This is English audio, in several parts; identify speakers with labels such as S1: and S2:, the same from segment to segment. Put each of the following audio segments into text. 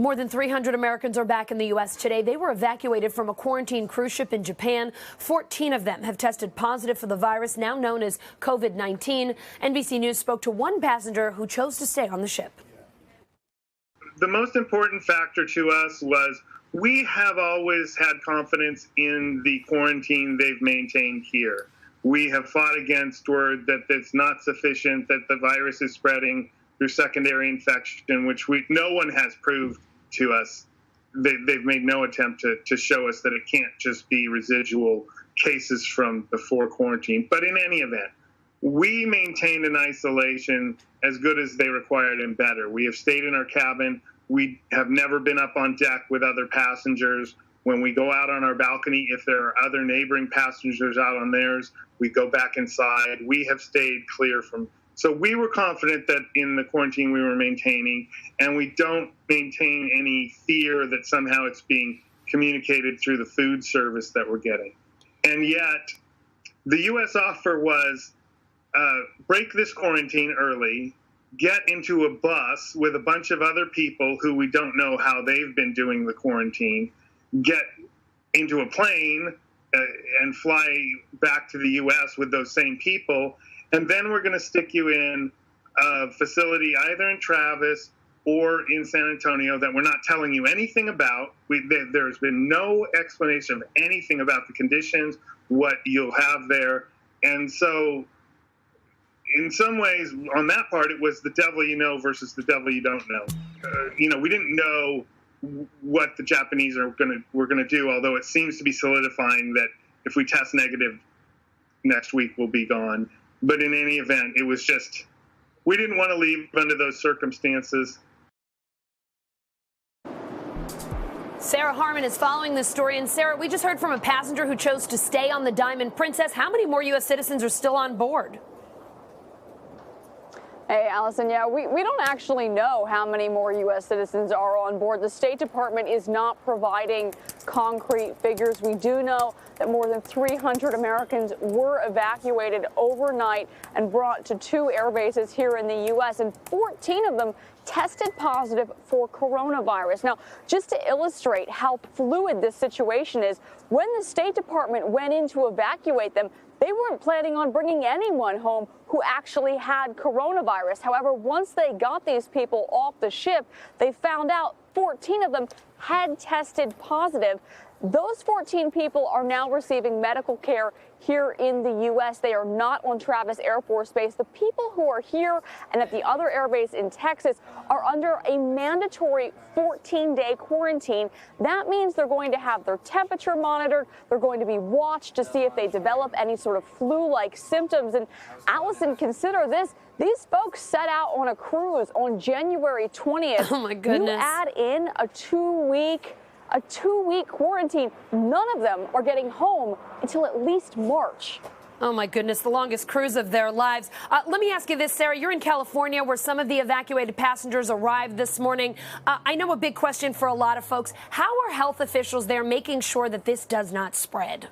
S1: More than 300 Americans are back in the U.S. today. They were evacuated from a quarantine cruise ship in Japan. 14 of them have tested positive for the virus, now known as COVID-19. NBC News spoke to one passenger who chose to stay on the ship.
S2: The most important factor to us was we have always had confidence in the quarantine they've maintained here. We have fought against word that it's not sufficient, that the virus is spreading through secondary infection, which no one has proved to us. They've made no attempt to show us that it can't just be residual cases from before quarantine. But in any event, we maintained an isolation as good as they required and better. We have stayed in our cabin. We have never been up on deck with other passengers. When we go out on our balcony, if there are other neighboring passengers out on theirs, we go back inside. We have stayed clear from. So we were confident that in the quarantine we were maintaining, and we don't maintain any fear that somehow it's being communicated through the food service that we're getting. And yet, the U.S. offer was break this quarantine early, get into a bus with a bunch of other people who we don't know how they've been doing the quarantine, get into a plane and fly back to the U.S. with those same people, and then we're going to stick you in a facility either in Travis or in San Antonio that we're not telling you anything about. There's been no explanation of anything about the conditions, what you'll have there. And so in some ways, on that part, it was the devil you know versus the devil you don't know. We didn't know what the Japanese were going to do, although it seems to be solidifying that if we test negative next week, we'll be gone. But in any event, it was just, we didn't want to leave under those circumstances.
S1: Sarah Harmon is following this story. And Sarah, we just heard from a passenger who chose to stay on the Diamond Princess. How many more U.S. citizens are still on board?
S3: Hey, Allison, yeah, we don't actually know how many more U.S. citizens are on board. The State Department is not providing concrete figures. We do know that more than 300 Americans were evacuated overnight and brought to 2 air bases here in the U.S., and 14 of them tested positive for coronavirus. Now, just to illustrate how fluid this situation is, when the State Department went in to evacuate them, they weren't planning on bringing anyone home who actually had coronavirus. However, once they got these people off the ship, they found out 14 of them had tested positive. Those 14 people are now receiving medical care here in the U.S. They are not on Travis Air Force Base. The people who are here and at the other air base in Texas are under a mandatory 14-day quarantine. That means they're going to have their temperature monitored. They're going to be watched to see if they develop any sort of flu-like symptoms. And Allison, consider this. These folks set out on a cruise on January 20th.
S1: Oh, my goodness.
S3: You add in a two-week quarantine. None of them are getting home until at least March.
S1: Oh, my goodness, the longest cruise of their lives. Let me ask you this, Sarah. You're in California where some of the evacuated passengers arrived this morning. I know a big question for a lot of folks. How are health officials there making sure that this does not spread?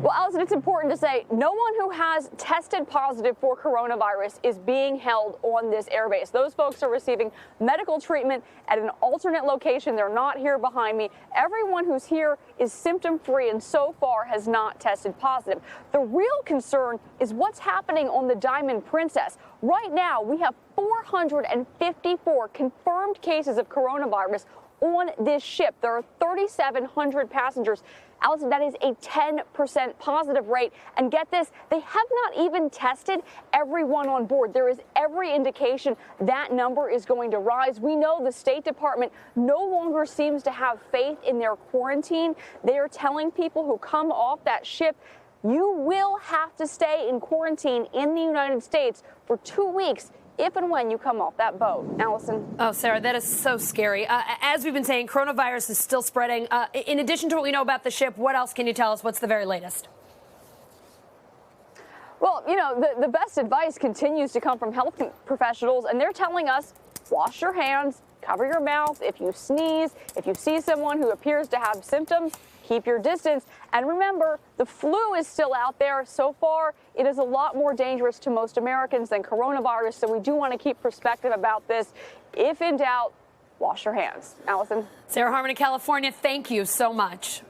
S3: Well, Allison, it's important to say no one who has tested positive for coronavirus is being held on this airbase. Those folks are receiving medical treatment at an alternate location. They're not here behind me. Everyone who's here is symptom-free and so far has not tested positive. The real concern is what's happening on the Diamond Princess. Right now, we have 454 confirmed cases of coronavirus on this ship. There are 3,700 passengers. Allison, that is a 10% positive rate. And get this, they have not even tested everyone on board. There is every indication that number is going to rise. We know the State Department no longer seems to have faith in their quarantine. They are telling people who come off that ship, you will have to stay in quarantine in the United States for 2 weeks if and when you come off that boat. Allison.
S1: Oh, Sarah, that is so scary. As we've been saying, coronavirus is still spreading. In addition to what we know about the ship, what else can you tell us? What's the very latest?
S3: Well, the best advice continues to come from health professionals, and they're telling us, wash your hands, cover your mouth. If you sneeze, if you see someone who appears to have symptoms, keep your distance. And remember, the flu is still out there. So far, it is a lot more dangerous to most Americans than coronavirus. So we do want to keep perspective about this. If in doubt, wash your hands. Allison.
S1: Sarah Harmon in California, thank you so much.